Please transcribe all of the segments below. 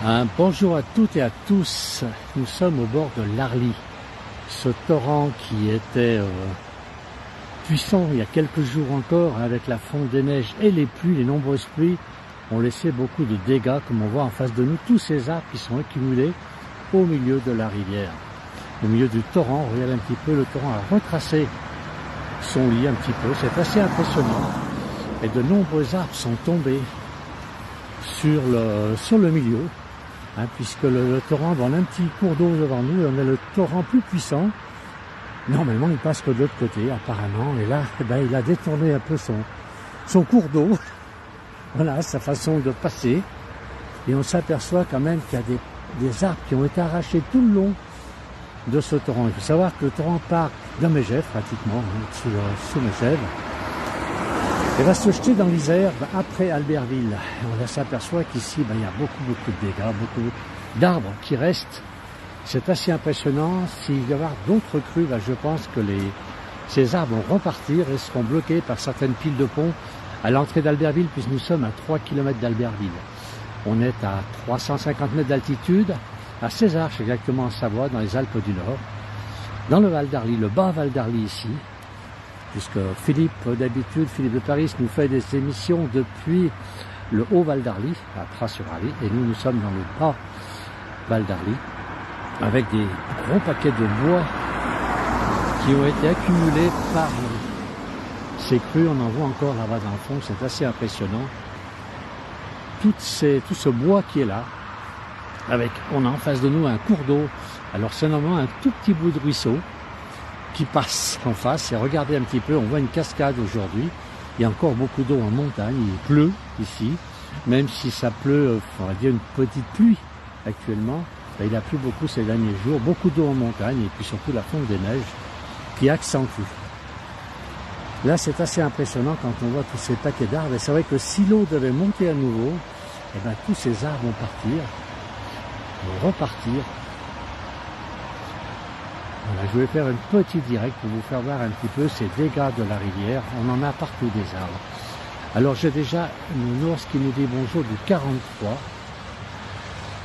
Un bonjour à toutes et à tous. Nous sommes au bord de l'Arly, ce torrent qui était puissant il y a quelques jours encore, avec la fonte des neiges et les pluies, les nombreuses pluies ont laissé beaucoup de dégâts, comme on voit en face de nous, tous ces arbres qui sont accumulés au milieu de la rivière, au milieu du torrent. Regardez un petit peu, le torrent a retracé son lit un petit peu, c'est assez impressionnant, et de nombreux arbres sont tombés sur le milieu. Puisque le torrent, on a un petit cours d'eau devant nous et on a le torrent plus puissant. Normalement, il passe que de l'autre côté, apparemment. Et là, il a détourné un peu son cours d'eau. Voilà, sa façon de passer. Et on s'aperçoit quand même qu'il y a des arbres qui ont été arrachés tout le long de ce torrent. Il faut savoir que le torrent part de Megève, pratiquement, sous Megève, et va se jeter dans l'Isère après Albertville. On s'aperçoit qu'ici, il y a beaucoup de dégâts, beaucoup d'arbres qui restent. C'est assez impressionnant. S'il va y avoir d'autres crues, je pense que ces arbres vont repartir et seront bloqués par certaines piles de pont à l'entrée d'Albertville, puisque nous sommes à 3 km d'Albertville. On est à 350 mètres d'altitude, à Césarche, exactement en Savoie, dans les Alpes du Nord. Dans le Val d'Arly, le bas Val d'Arly ici, puisque Philippe de Paris, nous fait des émissions depuis le haut Val d'Arly, à Pras-sur-Arly, et nous sommes dans le bas Val d'Arly, avec des gros paquets de bois qui ont été accumulés par ces crues. On en voit encore là-bas dans le fond, c'est assez impressionnant. Tout ce bois qui est là, on a en face de nous un cours d'eau. Alors c'est normalement un tout petit bout de ruisseau qui passe en face, et regardez un petit peu, on voit une cascade aujourd'hui. Il y a encore beaucoup d'eau en montagne, il pleut ici, même si ça pleut, on va dire une petite pluie actuellement. Il a plu beaucoup ces derniers jours, beaucoup d'eau en montagne, et puis surtout la fonte des neiges qui accentue. Là, c'est assez impressionnant quand on voit tous ces paquets d'arbres, et c'est vrai que si l'eau devait monter à nouveau, tous ces arbres vont repartir. Voilà, je vais faire un petit direct pour vous faire voir un petit peu ces dégâts de la rivière. On en a partout des arbres. Alors j'ai déjà une ours qui nous dit bonjour du 43.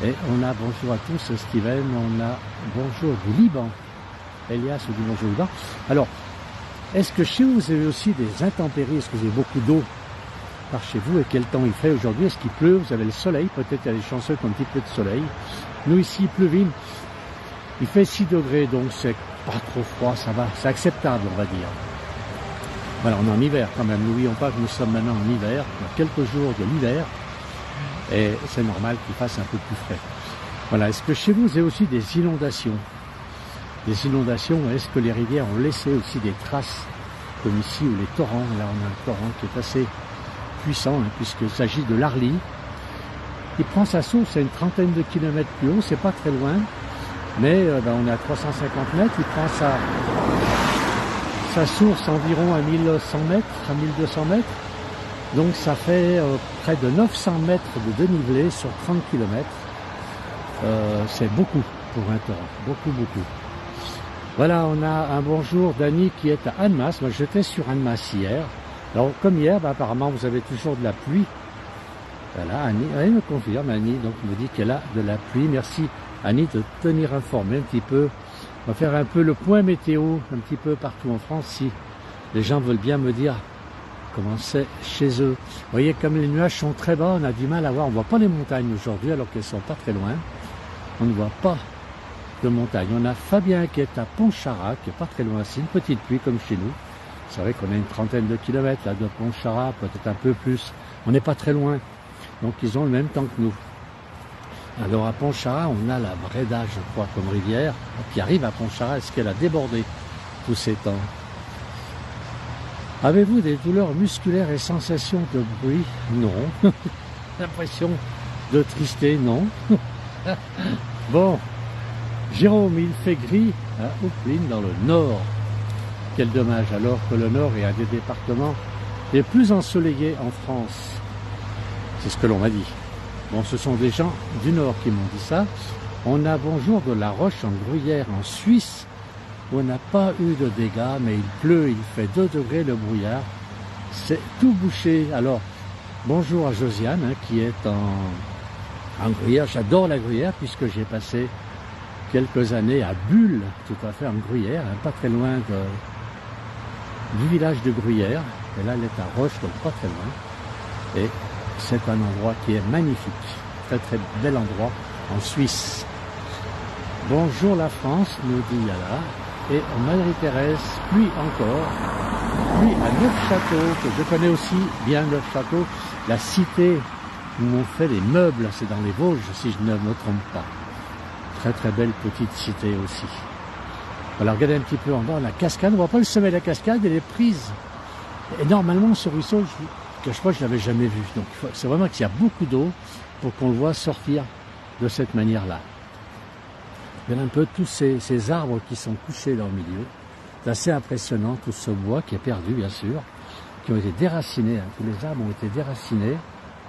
Et on a bonjour à tous, Steven. On a bonjour du Liban. Elias dit bonjour du Liban. Alors, est-ce que chez vous, vous avez aussi des intempéries? Est-ce que vous avez beaucoup d'eau par chez vous? Et quel temps il fait aujourd'hui? Est-ce qu'il pleut? Vous avez le soleil? Peut-être il y a des chanceux qui ont un petit peu de soleil. Nous ici, il pleuville. Il fait 6 degrés, donc c'est pas trop froid, ça va, c'est acceptable, on va dire. Voilà, on est en hiver quand même, n'oublions pas que nous sommes maintenant en hiver, il y a quelques jours de l'hiver, et c'est normal qu'il fasse un peu plus frais. Voilà, est-ce que chez vous, vous avez aussi des inondations? Des inondations, est-ce que les rivières ont laissé aussi des traces, comme ici, ou les torrents? Là, on a un torrent qui est assez puissant, puisqu'il s'agit de l'Arly. Il prend sa source à une trentaine de kilomètres plus haut, c'est pas très loin. Mais on est à 350 mètres, il prend sa source environ à 1100 mètres, à 1200 mètres. Donc ça fait près de 900 mètres de dénivelé sur 30 km. C'est beaucoup pour un torrent, beaucoup. Voilà, on a un bonjour d'Annie qui est à Annemasse. Moi j'étais sur Annemasse hier. Alors comme hier, apparemment vous avez toujours de la pluie. Voilà, Annie, elle me confirme, Annie, donc me dit qu'elle a de la pluie. Merci Annie de tenir informé un petit peu. On va faire un peu le point météo un petit peu partout en France, si les gens veulent bien me dire comment c'est chez eux. Vous voyez, comme les nuages sont très bas, on a du mal à voir. On ne voit pas les montagnes aujourd'hui alors qu'elles sont pas très loin. On ne voit pas de montagne. On a Fabien qui est à Pontcharrat, qui est pas très loin. C'est une petite pluie comme chez nous. C'est vrai qu'on a une trentaine de kilomètres là de Pontcharrat, peut-être un peu plus. On n'est pas très loin. Donc ils ont le même temps que nous. Alors à Pontcharrat, on a la Breda, je crois, comme rivière, qui arrive à Pontcharrat. Est-ce qu'elle a débordé tous ces temps? Avez-vous des douleurs musculaires et sensations de bruit? Non. L'impression de trister? Non. Bon, Jérôme, il fait gris à Oupline, dans le nord. Quel dommage, alors que le nord est un des départements les plus ensoleillés en France. C'est ce que l'on m'a dit. Bon, ce sont des gens du Nord qui m'ont dit ça. On a bonjour de La Roche en Gruyère, en Suisse, où on n'a pas eu de dégâts, mais il pleut, il fait 2 degrés le brouillard. C'est tout bouché. Alors, bonjour à Josiane, qui est en Gruyère. J'adore la Gruyère puisque j'ai passé quelques années à Bulle, tout à fait en Gruyère, hein, pas très loin du village de Gruyère. Et là, elle est à Roche, donc pas très loin. Et c'est un endroit qui est magnifique. Très très bel endroit en Suisse. Bonjour la France, nous dit Yala. Et Marie-Thérèse, pluie encore. Pluie à Neufchâteau, que je connais aussi bien Neufchâteau, la cité où on fait les meubles, c'est dans les Vosges, si je ne me trompe pas. Très très belle petite cité aussi. Alors regardez un petit peu en bas la cascade, on voit pas le sommet de la cascade, elle est prise. Et normalement ce ruisseau, je crois que je l'avais jamais vu. Donc c'est vraiment qu'il y a beaucoup d'eau pour qu'on le voit sortir de cette manière-là. Il y a un peu tous ces arbres qui sont couchés là au milieu. C'est assez impressionnant, tout ce bois qui est perdu bien sûr, qui ont été déracinés, hein. Tous les arbres ont été déracinés,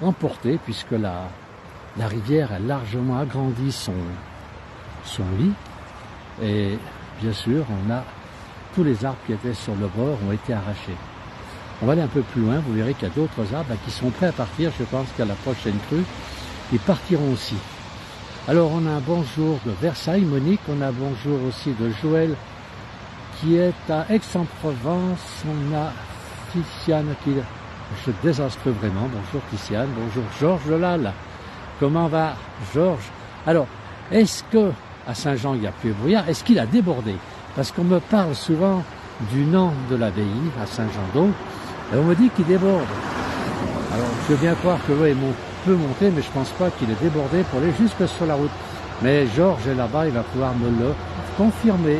emportés, puisque la rivière a largement agrandi son lit. Et bien sûr, on a tous les arbres qui étaient sur le bord ont été arrachés. On va aller un peu plus loin, vous verrez qu'il y a d'autres arbres qui sont prêts à partir. Je pense qu'à la prochaine crue, ils partiront aussi. Alors on a un bonjour de Versailles, Monique, on a un bonjour aussi de Joël qui est à Aix-en-Provence, on a Titiane qui... Je désastreux vraiment, bonjour Titiane, bonjour Georges Delal. Comment va Georges? Alors, est-ce que à Saint-Jean il n'y a plus de brouillard? Est-ce qu'il a débordé? Parce qu'on me parle souvent du Nant de l'abbaye à Saint-Jean-d'Eau, et on me dit qu'il déborde. Alors, je veux bien croire que l'eau peut monter, mais je pense pas qu'il est débordé pour aller jusque sur la route. Mais Georges est là-bas, il va pouvoir me le confirmer.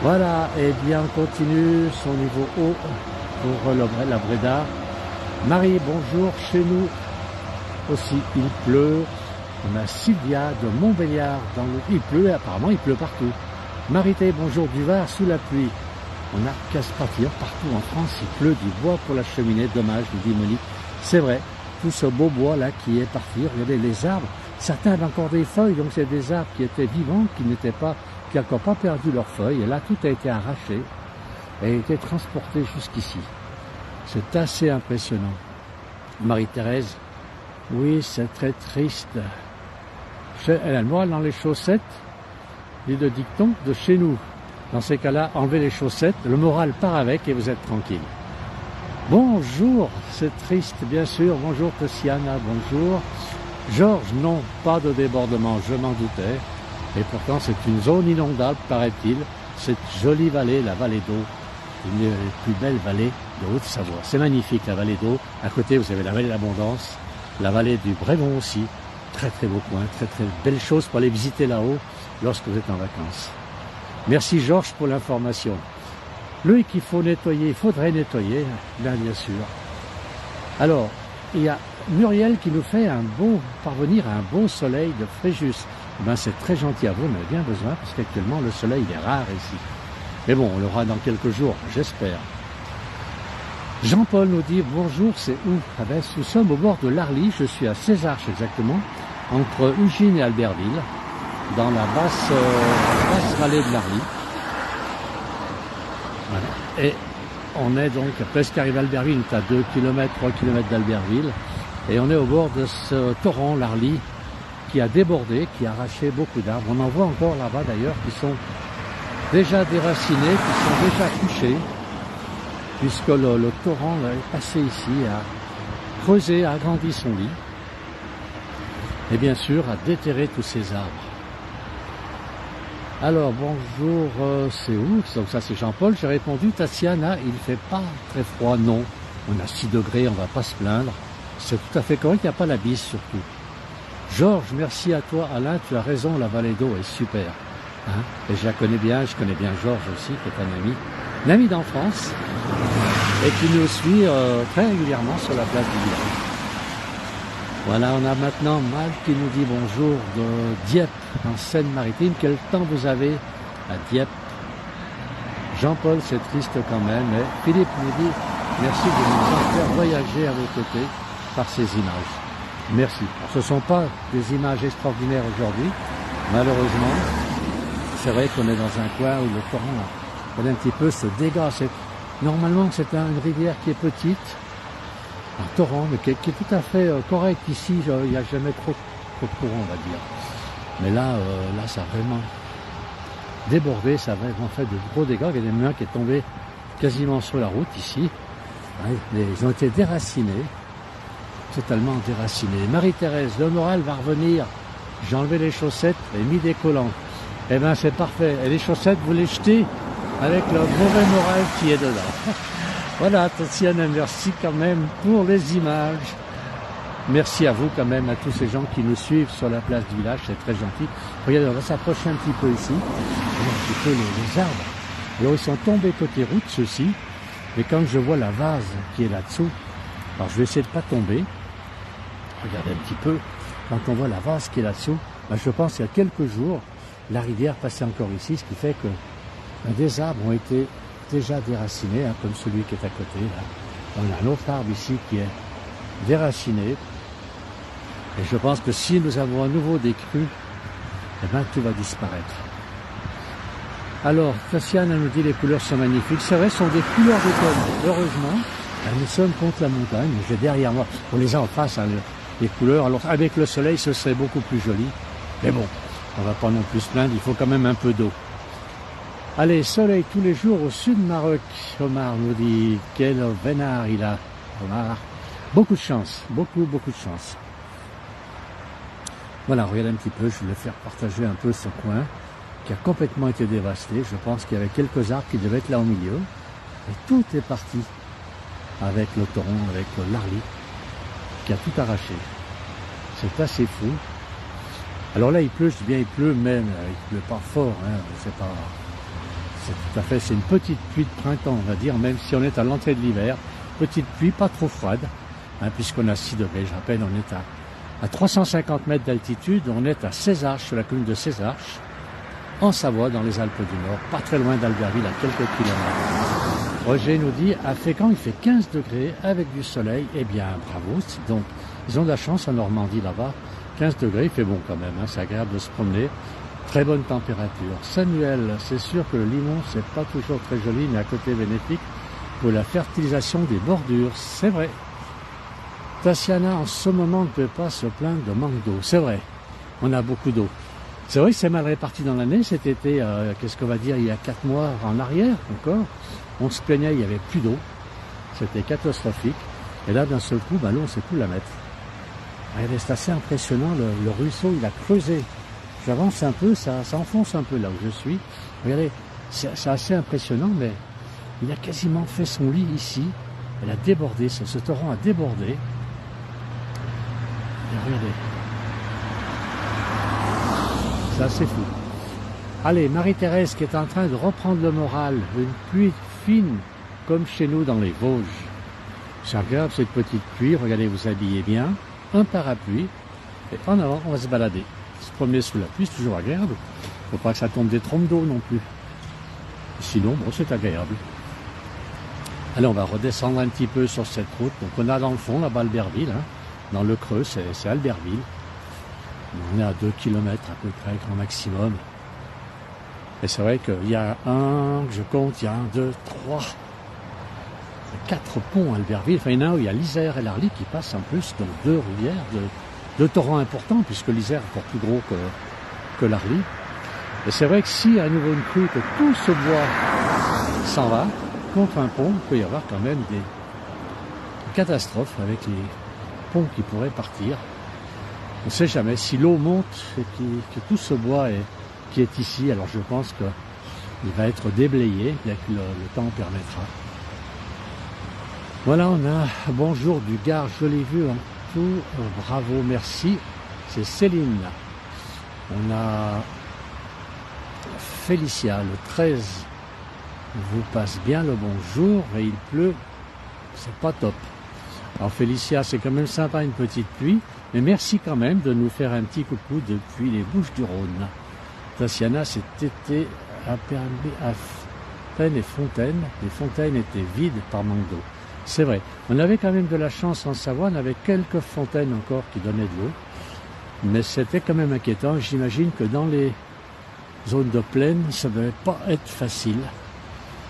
Voilà, et bien on continue son niveau haut pour la Bréda. Marie, bonjour, chez nous aussi il pleut. On a Sylvia de Montbéliard, il pleut, apparemment il pleut partout. Marité, bonjour du Var, sous la pluie. On a qu'à se partir partout en France, il pleut du bois pour la cheminée, dommage, nous dit Monique. C'est vrai, tout ce beau bois là qui est parti, regardez les arbres, certains avaient encore des feuilles, donc c'est des arbres qui étaient vivants, qui n'ont encore pas perdu leurs feuilles, et là tout a été arraché et a été transporté jusqu'ici. C'est assez impressionnant. Marie-Thérèse, oui, c'est très triste. Elle a le moral dans les chaussettes, dit le dicton de chez nous. Dans ces cas-là, enlevez les chaussettes, le moral part avec et vous êtes tranquille. Bonjour, c'est triste bien sûr. Bonjour Tessiana, bonjour. Georges, non, pas de débordement, je m'en doutais. Et pourtant c'est une zone inondable, paraît-il. Cette jolie vallée, la vallée d'eau, une des plus belles vallées de Haute-Savoie. C'est magnifique la vallée d'eau. À côté vous avez la vallée de l'Abondance, la vallée du Brémont aussi. Très très beau coin, très très belle chose pour aller visiter là-haut lorsque vous êtes en vacances. Merci Georges pour l'information. Loïc, il faut nettoyer, il faudrait nettoyer, bien sûr. Alors, il y a Muriel qui nous fait parvenir à un beau soleil de Fréjus. Ben, c'est très gentil à vous, on a bien besoin, parce qu'actuellement le soleil est rare ici. Mais bon, on l'aura dans quelques jours, j'espère. Jean-Paul nous dit, bonjour, c'est où? Ah ben, nous sommes au bord de l'Arly, je suis à Césarche exactement, entre Ugine et Albertville, dans la basse vallée de l'Arly. Voilà. Et on est donc presque arrivé à Albertville, on est à 2 km, 3 km d'Albertville, et on est au bord de ce torrent, l'Arly, qui a débordé, qui a arraché beaucoup d'arbres. On en voit encore là-bas d'ailleurs, qui sont déjà déracinés, qui sont déjà couchés, puisque le torrent est passé ici, a creusé, a agrandi son lit, et bien sûr a déterré tous ces arbres. Alors bonjour, c'est où? Donc ça c'est Jean-Paul, j'ai répondu, Tatiana, il fait pas très froid, non. On a 6 degrés, on va pas se plaindre. C'est tout à fait correct, il n'y a pas la bise surtout. Georges, merci à toi Alain, tu as raison, la vallée d'eau est super. Hein, et je connais bien Georges aussi, qui est un ami d'enfance, et qui nous suit très régulièrement sur la place du village. Voilà, on a maintenant Malte qui nous dit bonjour de Dieppe, en Seine-Maritime. Quel temps vous avez à Dieppe? Jean-Paul, c'est triste quand même, mais Philippe nous dit merci de nous faire voyager à vos côtés par ces images. Merci. Alors, ce ne sont pas des images extraordinaires aujourd'hui, malheureusement. C'est vrai qu'on est dans un coin où le torrent un petit peu se dégage. Normalement, c'est une rivière qui est petite un torrent, mais qui est tout à fait correct ici. Il n'y a jamais trop de courant, on va dire. Mais là, là, ça a vraiment débordé, ça a vraiment fait de gros dégâts. Il y a des murs qui est tombé quasiment sur la route ici. Ouais, ils ont été déracinés, totalement déracinés. Marie-Thérèse, le moral va revenir. J'ai enlevé les chaussettes et mis des collants. Eh bien, c'est parfait. Et les chaussettes, vous les jetez avec le mauvais moral qui est dedans. Voilà, Tatiana, merci quand même pour les images. Merci à vous quand même, à tous ces gens qui nous suivent sur la place du village, c'est très gentil. Regardez, on va s'approcher un petit peu ici. Regardez un petit peu les arbres. Alors, ils sont tombés côté route, ceux-ci. Mais quand je vois la vase qui est là-dessous, alors je vais essayer de ne pas tomber. Regardez un petit peu. Quand on voit la vase qui est là-dessous, ben je pense qu'il y a quelques jours, la rivière passait encore ici, ce qui fait que des arbres ont été déjà déracinés, hein, comme celui qui est à côté. Là. On a un autre arbre ici qui est déraciné. Et je pense que si nous avons à nouveau des crues, eh ben, tout va disparaître. Alors, Tatiana nous dit les couleurs sont magnifiques. C'est vrai, ce sont des couleurs d'automne. Heureusement, nous sommes contre la montagne. J'ai derrière moi, on les a en face, hein, les couleurs. Alors, avec le soleil, ce serait beaucoup plus joli. Mais bon, on va pas non plus se plaindre, il faut quand même un peu d'eau. Allez, soleil tous les jours au sud Maroc. Omar nous dit, quel vénard il a, Omar. Beaucoup de chance, beaucoup de chance. Voilà, regardez un petit peu, je voulais faire partager un peu ce coin qui a complètement été dévasté. Je pense qu'il y avait quelques arbres qui devaient être là au milieu. Et tout est parti avec le torrent, avec l'Arly, qui a tout arraché. C'est assez fou. Alors là, il pleut, je dis bien il pleut, mais il pleut pas fort. Hein, c'est tout à fait, c'est une petite pluie de printemps, on va dire, même si on est à l'entrée de l'hiver. Petite pluie, pas trop froide, hein, puisqu'on a 6 degrés. Je rappelle, on est à 350 mètres d'altitude, on est à Césarches, sur la commune de Césarches, en Savoie, dans les Alpes du Nord, pas très loin d'Albertville, à quelques kilomètres. Roger nous dit, à Fécamp, il fait 15 degrés avec du soleil. Eh bien, bravo. Donc, ils ont de la chance en Normandie, là-bas. 15 degrés, il fait bon quand même, hein, c'est agréable de se promener. Très bonne température. Samuel, c'est sûr que le limon, c'est pas toujours très joli, mais à côté bénéfique pour la fertilisation des bordures. C'est vrai. Tatiana, en ce moment, ne peut pas se plaindre de manque d'eau. C'est vrai. On a beaucoup d'eau. C'est vrai que c'est mal réparti dans l'année. Cet été, qu'est-ce qu'on va dire, il y a 4 mois en arrière encore, on se plaignait, il n'y avait plus d'eau. C'était catastrophique. Et là, d'un seul coup, ben, l'eau, on ne sait plus la mettre. C'est assez impressionnant. Le ruisseau, il a creusé. J'avance un peu, ça enfonce un peu là où je suis. Regardez, c'est assez impressionnant, mais il a quasiment fait son lit ici. Elle a débordé, ce torrent a débordé. Et regardez. C'est assez fou. Allez, Marie-Thérèse qui est en train de reprendre le moral. Une pluie fine, comme chez nous dans les Vosges. C'est agréable cette petite pluie. Regardez, vous habillez bien. Un parapluie. Et en avant, on va se balader. Se promener sous la pluie, c'est toujours agréable. Faut pas que ça tombe des trompes d'eau non plus. Sinon, bon, c'est agréable. Allez, on va redescendre un petit peu sur cette route. Donc, on a dans le fond, là-bas, Albertville. Hein. Dans le creux, c'est Albertville. On est à 2 km à peu près, grand maximum. Et c'est vrai qu'il y a je compte, il y a 1, 2, 3, 4 ponts à Albertville. Enfin, il y en a un où il y a l'Isère et l'Arly qui passent en plus, donc 2 rivières, 2 torrents importants, puisque l'Isère est encore plus gros que l'Arly. Et c'est vrai que s'il y a à nouveau une crue, que tout ce bois s'en va, contre un pont, il peut y avoir quand même des catastrophes avec les ponts qui pourraient partir. On ne sait jamais. Si l'eau monte et que tout ce bois qui est ici, alors je pense qu'il va être déblayé, bien que le temps permettra. Voilà, on a bonjour du Gard, je l'ai vu en tout, bravo, merci. C'est Céline. On a Félicia, le 13 vous passe bien le bonjour, et il pleut, c'est pas top. Alors Félicia, c'est quand même sympa une petite pluie, mais merci quand même de nous faire un petit coucou depuis les Bouches-du-Rhône. Tatiana, cet été a permis à Fontaine et Fontaine. Les fontaines étaient vides par manque d'eau. C'est vrai, on avait quand même de la chance en Savoie, on avait quelques fontaines encore qui donnaient de l'eau, mais c'était quand même inquiétant. J'imagine que dans les zones de plaine, ça ne devait pas être facile,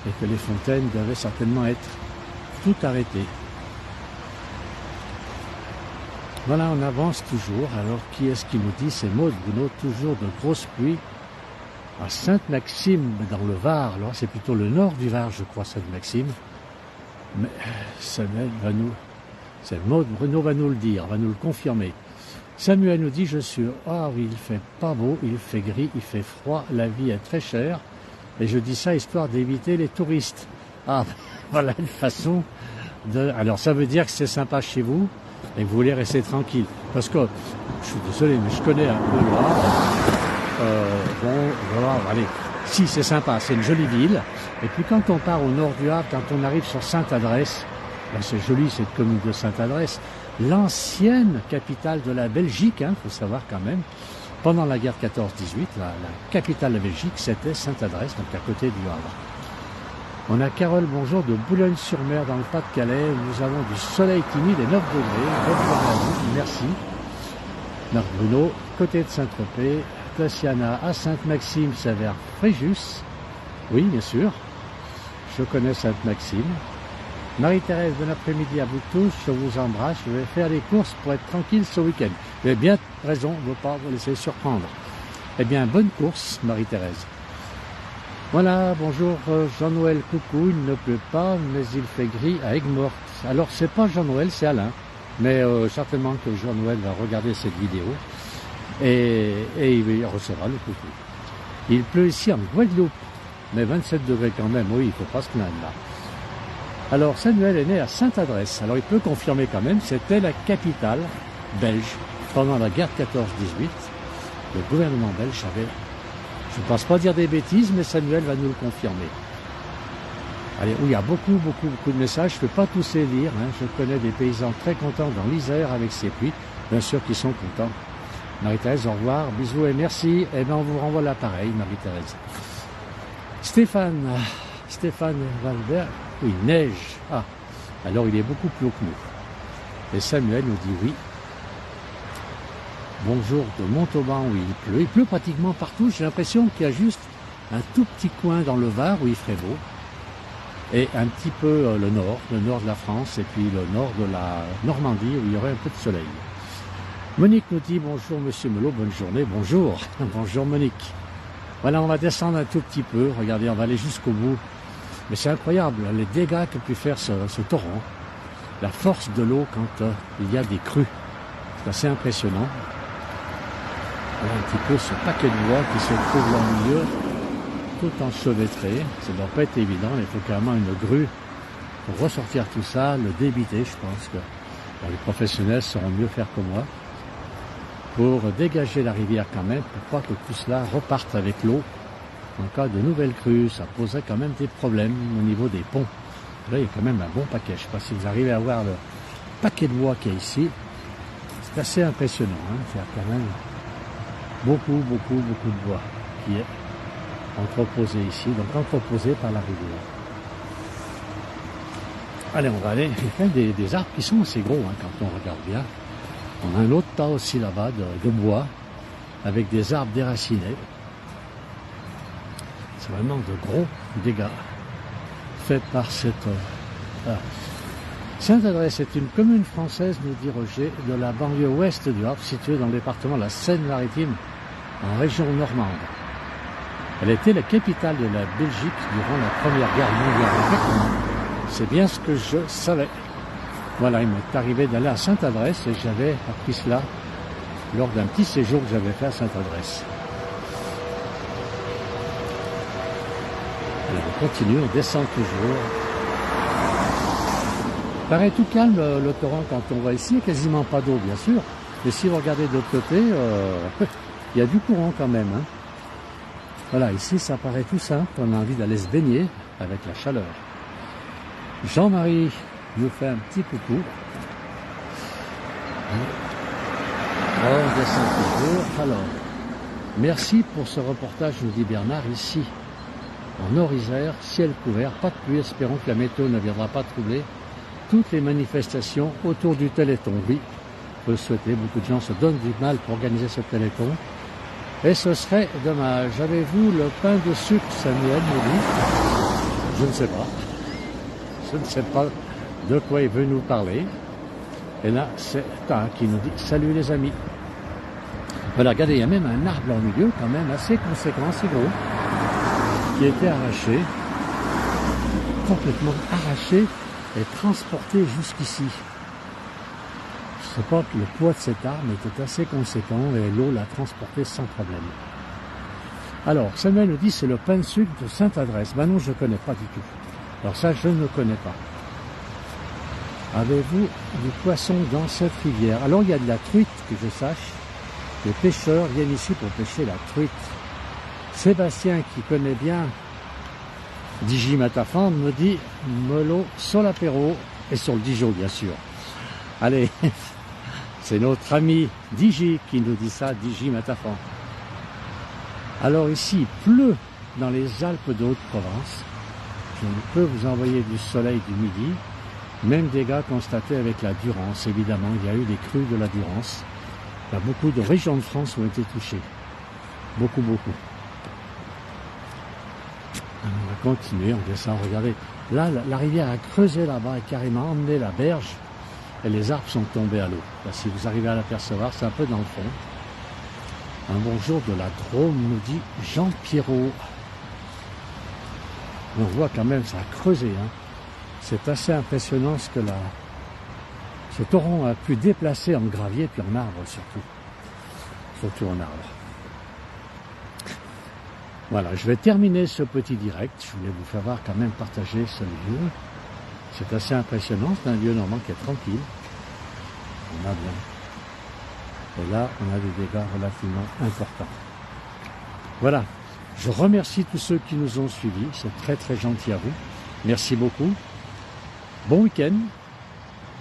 et que les fontaines devaient certainement être toutes arrêtées. Voilà, on avance toujours. Alors, qui est-ce qui nous dit? C'est Maud Bruno, toujours de grosses pluies à Sainte-Maxime, dans le Var. Alors, c'est plutôt le nord du Var, je crois, Sainte-Maxime. Mais Samuel va nous... C'est Maud Bruno va nous le dire, va nous le confirmer. Samuel nous dit, je suis... Ah oui, il fait pas beau, il fait gris, il fait froid, la vie est très chère. Et je dis ça histoire d'éviter les touristes. Ah, voilà une façon de... Alors, ça veut dire que c'est sympa chez vous et que vous voulez rester tranquille. Parce que, je suis désolé, mais je connais un peu le Havre. Bon, voilà, allez. Si, c'est sympa, c'est une jolie ville. Et puis quand on part au nord du Havre, quand on arrive sur Sainte-Adresse, ben c'est joli cette commune de Sainte-Adresse, l'ancienne capitale de la Belgique, faut savoir quand même, pendant la guerre 14-18, la capitale de la Belgique, c'était Sainte-Adresse, donc à côté du Havre. On a Carole, bonjour, de Boulogne-sur-Mer dans le Pas-de-Calais. Nous avons du soleil timide et 9 degrés. Bonne journée à vous, merci. Marc Bruno, côté de Saint-Tropez. Tatiana à Sainte-Maxime, c'est vers Fréjus. Oui, bien sûr. Je connais Sainte-Maxime. Marie-Thérèse, bon après-midi à vous tous. Je vous embrasse. Je vais faire les courses pour être tranquille ce week-end. Vous avez bien raison de ne pas vous laisser surprendre. Eh bien, bonne course, Marie-Thérèse. Voilà, bonjour Jean-Noël, coucou. Il ne pleut pas, mais il fait gris à Aigues-Mortes. Alors, c'est pas Jean-Noël, c'est Alain. Mais certainement que Jean-Noël va regarder cette vidéo. Et il recevra le coucou. Il pleut ici en Guadeloupe, mais 27 degrés quand même, oui, il ne faut pas se plaindre là. Alors Samuel est né à Sainte-Adresse, alors il peut confirmer quand même, c'était la capitale belge pendant la guerre 14-18. Le gouvernement belge avait, je ne pense pas dire des bêtises, mais Samuel va nous le confirmer. Allez, il y a beaucoup de messages, je ne peux pas tous les lire, je connais des paysans très contents dans l'Isère avec ces pluies, bien sûr qu'ils sont contents. Marie-Thérèse, au revoir, bisous et merci. Eh bien, on vous renvoie l'appareil, Marie-Thérèse. Stéphane Valbert, oui, neige. Ah, alors il est beaucoup plus haut que nous. Et Samuel nous dit oui. Bonjour de Montauban, où il pleut pratiquement partout. J'ai l'impression qu'il y a juste un tout petit coin dans le Var où il ferait beau. Et un petit peu le nord de la France, et puis le nord de la Normandie, où il y aurait un peu de soleil. Monique nous dit bonjour Monsieur Melot, bonne journée, bonjour, bonjour Monique. Voilà, on va descendre un tout petit peu, regardez, on va aller jusqu'au bout. Mais c'est incroyable, les dégâts que peut faire ce torrent, la force de l'eau quand il y a des crues. C'est assez impressionnant. Voilà un petit peu ce paquet de bois qui se trouve là au milieu, tout enchevêtré. Ça ne doit pas être évident, il faut carrément une grue pour ressortir tout ça, le débiter, je pense que les professionnels sauront mieux faire que moi. Pour dégager la rivière quand même, pour pas que tout cela reparte avec l'eau. En cas de nouvelles crues, ça poserait quand même des problèmes au niveau des ponts. Là, il y a quand même un bon paquet. Je ne sais pas si vous arrivez à voir le paquet de bois qu'il y a ici. C'est assez impressionnant. Il y a quand même beaucoup de bois qui est entreposé ici, donc entreposé par la rivière. Allez, on va aller. Il y a quand même des arbres qui sont assez gros quand on regarde bien. On a un autre tas aussi là-bas de bois avec des arbres déracinés. C'est vraiment de gros dégâts faits par cette... Sainte-Adresse est une commune française, nous dit Roger, de la banlieue ouest du Havre, située dans le département de la Seine-Maritime, en région normande. Elle était la capitale de la Belgique durant la Première Guerre mondiale. C'est bien ce que je savais. Voilà, il m'est arrivé d'aller à Sainte-Adresse et j'avais appris cela lors d'un petit séjour que j'avais fait à Sainte-Adresse. Alors on continue, on descend toujours. Paraît tout calme le torrent quand on va ici, quasiment pas d'eau bien sûr. Mais si vous regardez de l'autre côté, il y a du courant quand même. Voilà, ici ça paraît tout simple, on a envie d'aller se baigner avec la chaleur. Jean-Marie nous fait un petit coucou. On descend toujours. Alors, merci pour ce reportage, nous dit Bernard, ici, en Nord-Isère, ciel couvert, pas de pluie, espérons que la météo ne viendra pas troubler toutes les manifestations autour du Téléthon. Oui, on peut le souhaiter, beaucoup de gens se donnent du mal pour organiser ce Téléthon. Et ce serait dommage. Avez-vous le pain de sucre, Samuel me dit? Je ne sais pas. Je ne sais pas de quoi il veut nous parler. Et là, c'est Ta qui nous dit « Salut les amis ». Voilà, regardez, il y a même un arbre au milieu, quand même, assez conséquent, assez gros, qui a été arraché, complètement arraché et transporté jusqu'ici. Je sais pas que le poids de cet arbre était assez conséquent et l'eau l'a transporté sans problème. Alors, Samuel nous dit c'est le pain de sucre de Sainte-Adresse. Ben non, je ne connais pas du tout. Alors ça, je ne connais pas. Avez-vous du poisson dans cette rivière? Alors, il y a de la truite, que je sache. Les pêcheurs viennent ici pour pêcher la truite. Sébastien, qui connaît bien Digi Matafan, me dit melon sur l'apéro et sur le Dijon, bien sûr. Allez, c'est notre ami Digi qui nous dit ça, Digi Matafan. Alors ici, il pleut dans les Alpes de Haute-Provence. Je ne peux vous envoyer du soleil du midi. Même dégâts constatés avec la Durance, évidemment. Il y a eu des crues de la Durance. Il y a beaucoup de régions de France qui ont été touchées. Beaucoup, beaucoup. On va continuer, on descend, regardez. Là, la rivière a creusé là-bas et carrément emmené la berge. Et les arbres sont tombés à l'eau. Si vous arrivez à l'apercevoir, c'est un peu dans le fond. Un bonjour de la Drôme, nous dit Jean Pierrot. On voit quand même, ça a creusé. Hein. C'est assez impressionnant ce que ce torrent a pu déplacer en gravier puis en arbre surtout. Surtout en arbre. Voilà, je vais terminer ce petit direct. Je voulais vous faire voir quand même partager ce lieu. C'est assez impressionnant, c'est un lieu normalement qui est tranquille. On a bien. Et là, on a des dégâts relativement importants. Voilà, je remercie tous ceux qui nous ont suivis. C'est très très gentil à vous. Merci beaucoup. Bon week-end.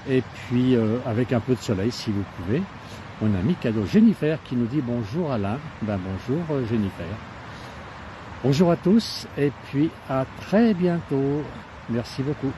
Et puis, avec un peu de soleil, si vous pouvez. Mon ami cadeau Jennifer qui nous dit bonjour Alain. Ben bonjour Jennifer. Bonjour à tous et puis à très bientôt. Merci beaucoup.